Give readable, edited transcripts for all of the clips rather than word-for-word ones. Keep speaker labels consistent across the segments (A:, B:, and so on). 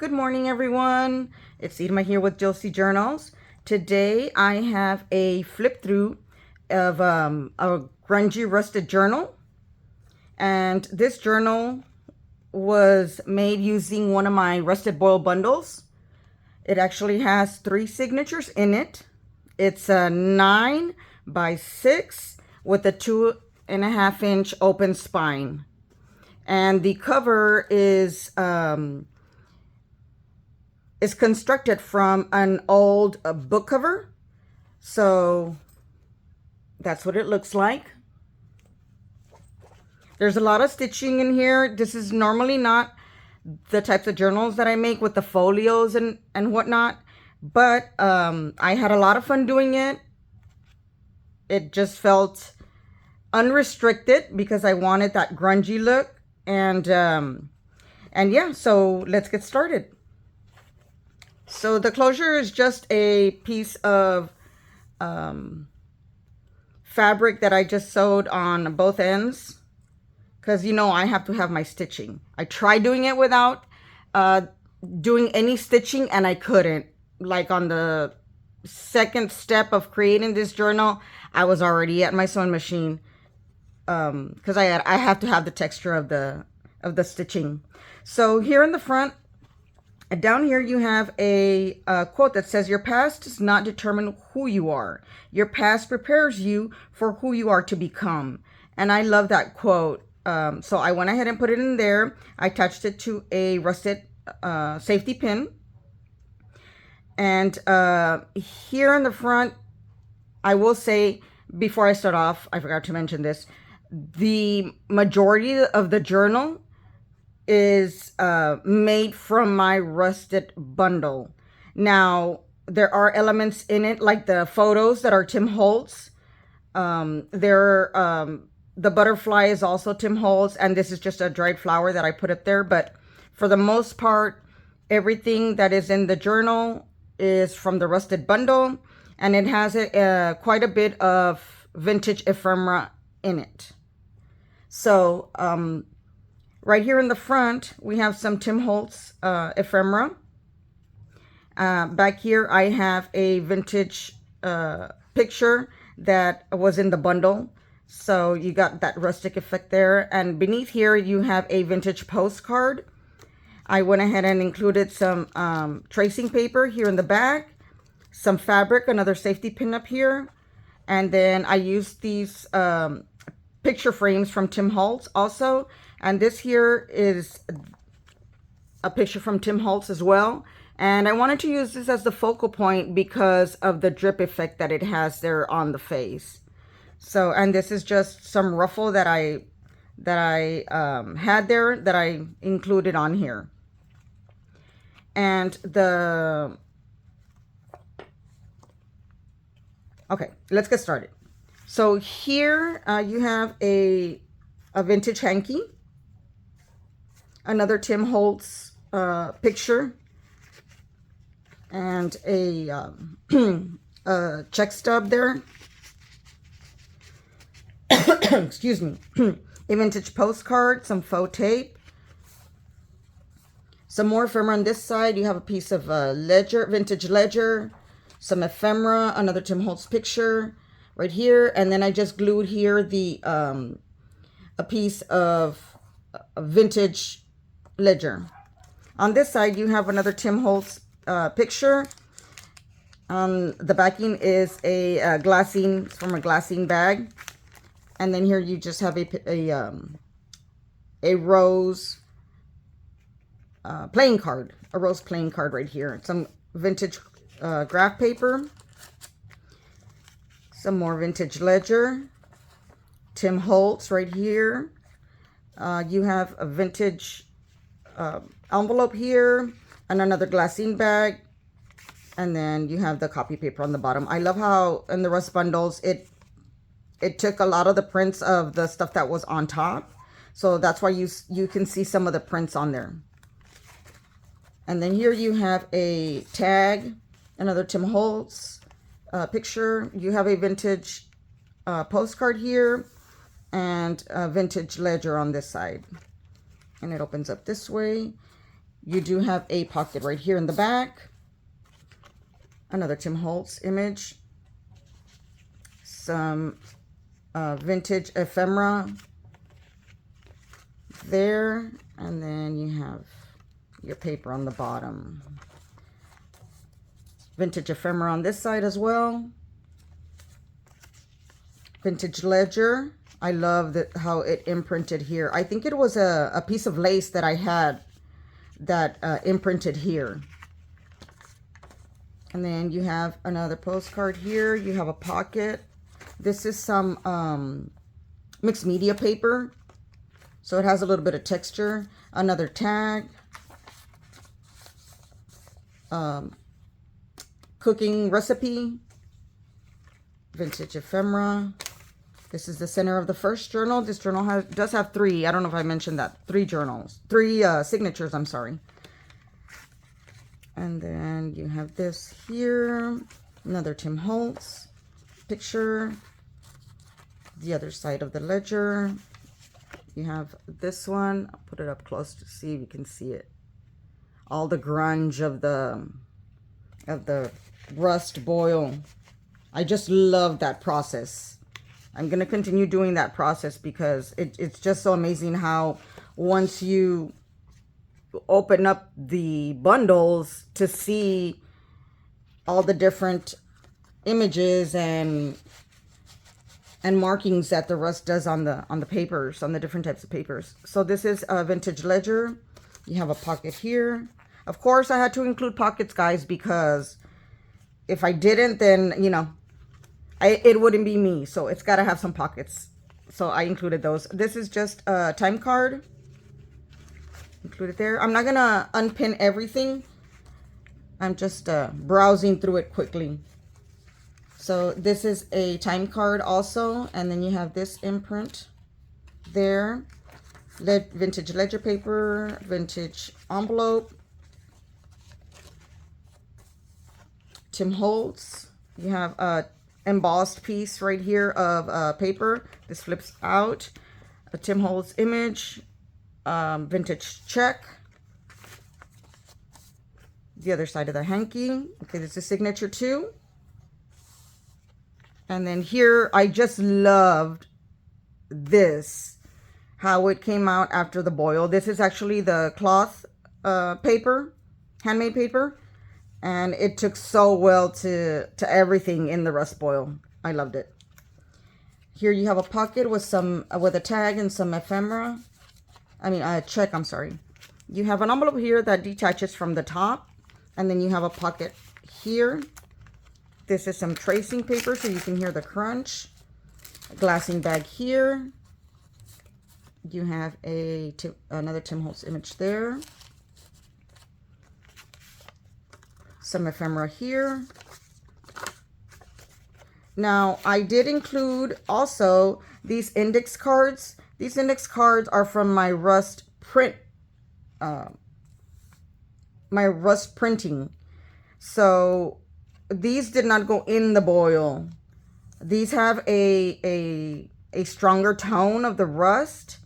A: Good morning, everyone. It's Irma here with Josie Journals. Today I have a flip through of a grungy rusted journal. And this journal was made using one of my rusted boil bundles. It actually has 3 signatures in it. It's a 9x6 with a 2.5-inch open spine. And the cover is constructed from an old book cover. So that's what it looks like. There's a lot of stitching in here. This is normally not the types of journals that I make with the folios and whatnot. But I had a lot of fun doing it. It just felt unrestricted because I wanted that grungy look. And yeah, so let's get started. So the closure is just a piece of fabric that I just sewed on both ends, because you know I have to have my stitching. I tried doing it without doing any stitching and I couldn't. Like on the second step of creating this journal, I was already at my sewing machine because I have to have the texture of the stitching. So here in the front, down here you have a quote that says, "Your past does not determine who you are. Your past prepares you for who you are to become." And I love that quote. So I went ahead and put it in there. I attached it to a rusted safety pin. And here in the front, I will say, before I start off, I forgot to mention this, the majority of the journal is made from my rusted bundle. Now, there are elements in it, like the photos that are Tim Holtz. The butterfly is also Tim Holtz, and this is just a dried flower that I put up there. But for the most part, everything that is in the journal is from the rusted bundle, and it has quite a bit of vintage ephemera in it. So right here in the front, we have some Tim Holtz ephemera. Back here, I have a vintage picture that was in the bundle. So you got that rustic effect there. And beneath here, you have a vintage postcard. I went ahead and included some tracing paper here in the back, some fabric, another safety pin up here. And then I used these picture frames from Tim Holtz also. And this here is a picture from Tim Holtz as well. And I wanted to use this as the focal point because of the drip effect that it has there on the face. So, and this is just some ruffle that I had there that I included on here. And okay, let's get started. So here you have a vintage hanky, another Tim Holtz picture, and a check stub there. Excuse me. A vintage postcard, some faux tape, some more ephemera on this side. You have a piece of ledger, vintage ledger, some ephemera, another Tim Holtz picture right here, and then I just glued here a piece of a vintage ledger. On this side, you have another Tim Holtz picture. The backing is a glassine, from a glassine bag. And then here you just have a rose playing card, a rose playing card right here. Some vintage graph paper, some more vintage ledger, Tim Holtz right here. You have a vintage envelope here and another glassine bag. And then you have the copy paper on the bottom. I love how in the rust bundles, it took a lot of the prints of the stuff that was on top. So that's why you can see some of the prints on there. And then here you have a tag, another Tim Holtz picture. You have a vintage postcard here and a vintage ledger on this side. And it opens up this way. You do have a pocket right here in the back. Another Tim Holtz image. Some vintage ephemera there. And then you have your paper on the bottom. Vintage ephemera on this side as well. Vintage ledger. I love how it imprinted here. I think it was a piece of lace that I had that imprinted here. And then you have another postcard here. You have a pocket. This is some mixed media paper. So it has a little bit of texture. Another tag. Cooking recipe. Vintage ephemera. This is the center of the first journal. This journal does have three. I don't know if I mentioned that. Three signatures, I'm sorry. And then you have this here. Another Tim Holtz picture. The other side of the ledger. You have this one. I'll put it up close to see if you can see it. All the grunge of the rust boil. I just love that process. I'm going to continue doing that process because it's just so amazing how once you open up the bundles to see all the different images and markings that the rust does on the papers, on the different types of papers. So this is a vintage ledger. You have a pocket here. Of course, I had to include pockets, guys, because if I didn't, then, you know, it wouldn't be me. So it's got to have some pockets. So I included those. This is just a time card. Included there. I'm not going to unpin everything. I'm just browsing through it quickly. So this is a time card also. And then you have this imprint there. Vintage ledger paper. Vintage envelope. Tim Holtz. You have a embossed piece right here of paper. This flips out. A Tim Holtz image. Vintage check. The other side of the hanky. Okay, this is signature too. And then here, I just loved this. How it came out after the boil. This is actually the cloth paper. Handmade paper. And it took so well to everything in the rust boil. I loved it. Here you have a pocket with a tag and some ephemera. I mean, a check, I'm sorry. You have an envelope here that detaches from the top. And then you have a pocket here. This is some tracing paper so you can hear the crunch. A glassing bag here. You have another Tim Holtz image there. Some ephemera here. Now, I did include also these index cards. These index cards are from my rust printing. So these did not go in the boil. These have a stronger tone of the rust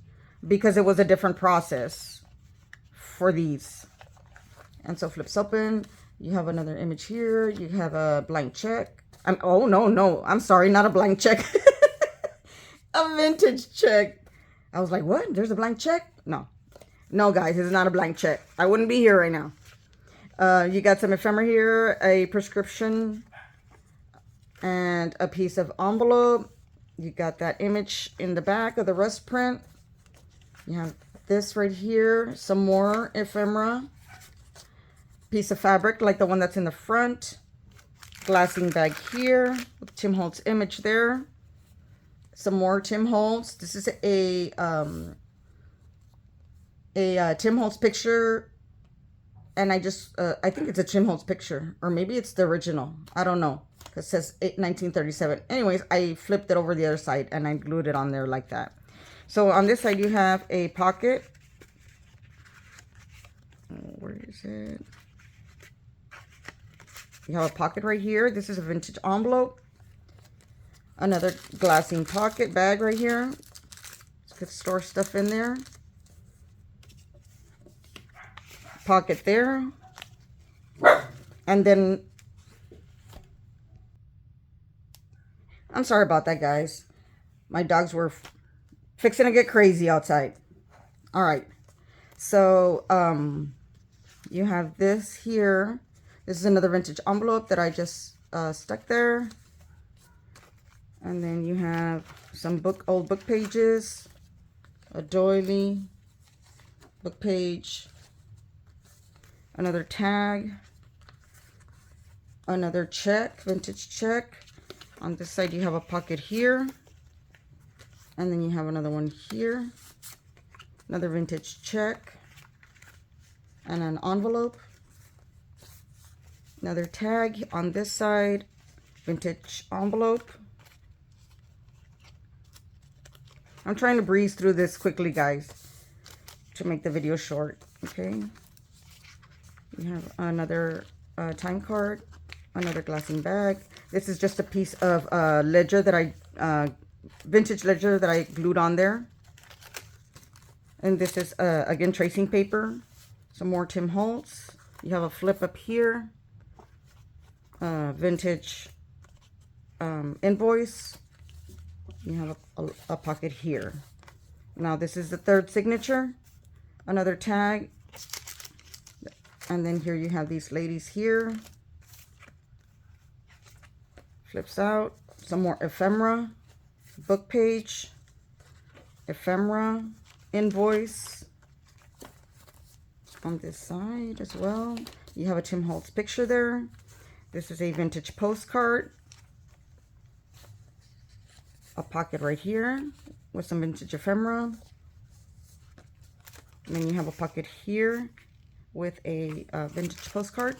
A: because it was a different process for these. And so flips open. You have another image here. You have a blank check. Oh, no. I'm sorry. Not a blank check. A vintage check. I was like, what? There's a blank check? No. No, guys. It's not a blank check. I wouldn't be here right now. You got some ephemera here. A prescription. And a piece of envelope. You got that image in the back of the rust print. You have this right here. Some more ephemera. Piece of fabric like the one that's in the front. Glassing bag here with Tim Holtz image there. Some more Tim Holtz. This is a Tim Holtz picture, and I think it's a Tim Holtz picture, or maybe it's the original. I don't know. It says 1937. Anyways, I flipped it over the other side and I glued it on there like that. So on this side you have a pocket. Where is it? You have a pocket right here. This is a vintage envelope. Another glassine pocket bag right here. You could store stuff in there. pocket there. And then, I'm sorry about that, guys. My dogs were fixing to get crazy outside. All right. So, you have this here. This is another vintage envelope that I just stuck there. And then you have some old book pages, a doily, book page, another tag, another check, vintage check. On this side you have a pocket here, and then you have another one here, another vintage check, and an envelope, another tag on this side, vintage envelope. I'm trying to breeze through this quickly, guys, to make the video short. Okay, you have another time card, another glassine bag. This is just a piece of ledger that I vintage ledger that I glued on there. And this is again tracing paper, some more Tim Holtz. You have a flip up here, vintage invoice. You have a pocket here. Now this is the third signature, another tag, and then here you have these ladies here. Flips out, some more ephemera, book page, ephemera, invoice. On this side as well, you have a Tim Holtz picture there. This is a vintage postcard. A pocket right here with some vintage ephemera. And then you have a pocket here with a vintage postcard.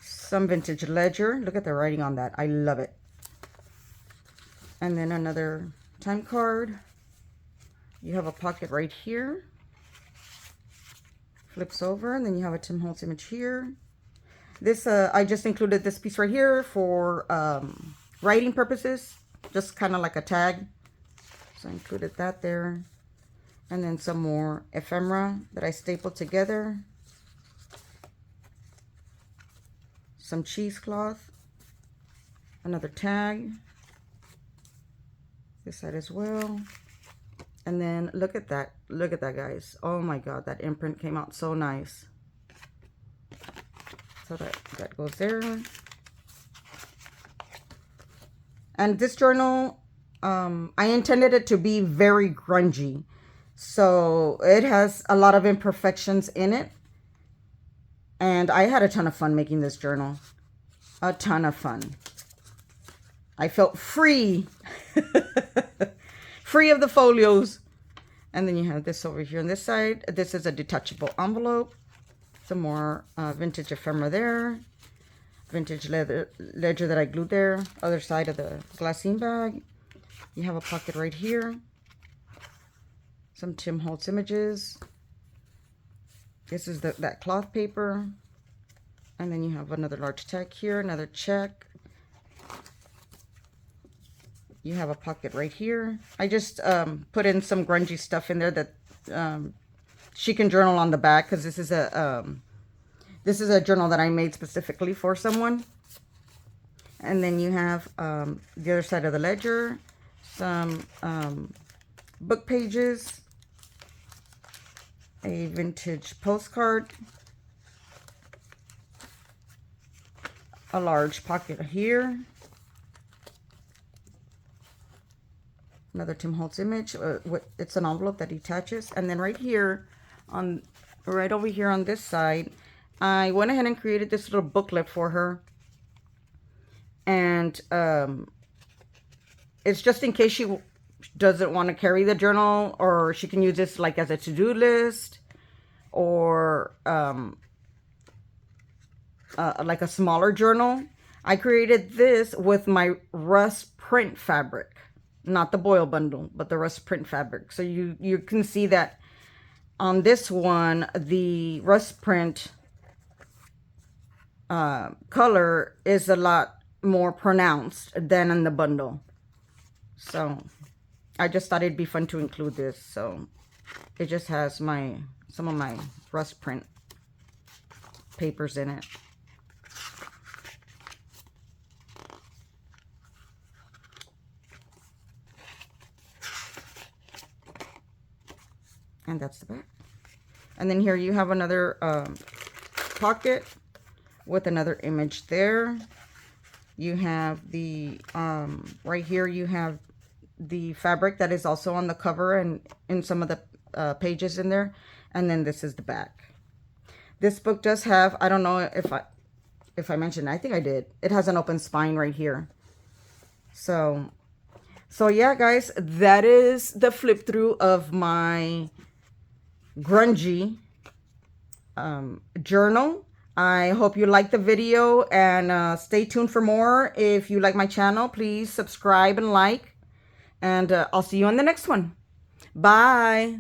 A: Some vintage ledger. Look at the writing on that. I love it. And then another time card. You have a pocket right here. Flips over, and then you have a Tim Holtz image here. This, I just included this piece right here for writing purposes, just kind of like a tag. So I included that there. And then some more ephemera that I stapled together. Some cheesecloth. Another tag. This side as well. And then look at that. Look at that, guys. Oh my God, that imprint came out so nice. So that goes there. And this journal, I intended it to be very grungy. So it has a lot of imperfections in it. And I had a ton of fun making this journal. A ton of fun. I felt free. Free of the folios. And then you have this over here on this side. This is a detachable envelope. Some more vintage ephemera there. Vintage ledger that I glued there. Other side of the glassine bag. You have a pocket right here. Some Tim Holtz images. This is that cloth paper. And then you have another large tag here. Another check. You have a pocket right here. I just put in some grungy stuff in there that she can journal on the back, because this is a journal that I made specifically for someone. And then you have the other side of the ledger, some book pages, a vintage postcard, a large pocket here, another Tim Holtz image. It's an envelope that detaches, and then right here right over here on this side, I went ahead and created this little booklet for her. And it's just in case she doesn't want to carry the journal, or she can use this like as a to-do list, or like a smaller journal. I created this with my Rust print fabric, not the boil bundle, but the Rust print fabric. So you can see that on this one, the Rust print color is a lot more pronounced than in the bundle. So I just thought it'd be fun to include this. So It just has some of my rust print papers in it. And that's the back. And then here you have another pocket with another image there. You have the, right here you have the fabric that is also on the cover and in some of the pages in there. And then this is the back. This book does have, I don't know if I mentioned, I think I did. It has an open spine right here. So yeah, guys, that is the flip through of my grungy journal. I hope you liked the video, and stay tuned for more. If you like my channel, please subscribe and like, and I'll see you on the next one. Bye.